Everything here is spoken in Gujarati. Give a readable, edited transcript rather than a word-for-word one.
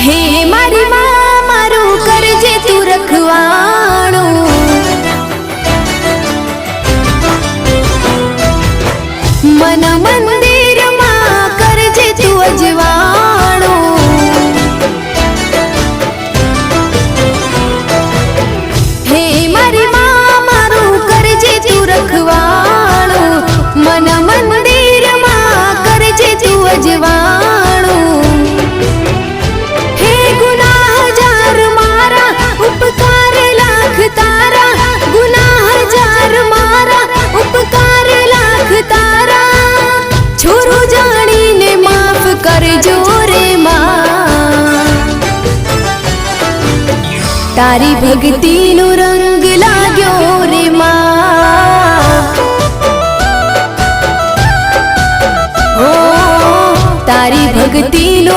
હે મારી માં મારું કરજે તું રખવાણું, મન મંદિરમાં કરજે તું અજવાણું, હે મારી માં મારું કરજે તું રખવાણું, મન મંદિરમાં કરજે તું અજવાણું, હે ગુનાહ હજાર મારા ઉપકાર લાખ તારા, ગુનાહ હજાર મારા ઉપકાર લાખ તારા, છોરું જાણીને માફ કરજો રે માં, તારી ભક્તિનો રંગ લાગ્યો રે માં, ઓ તારી ભક્તિનો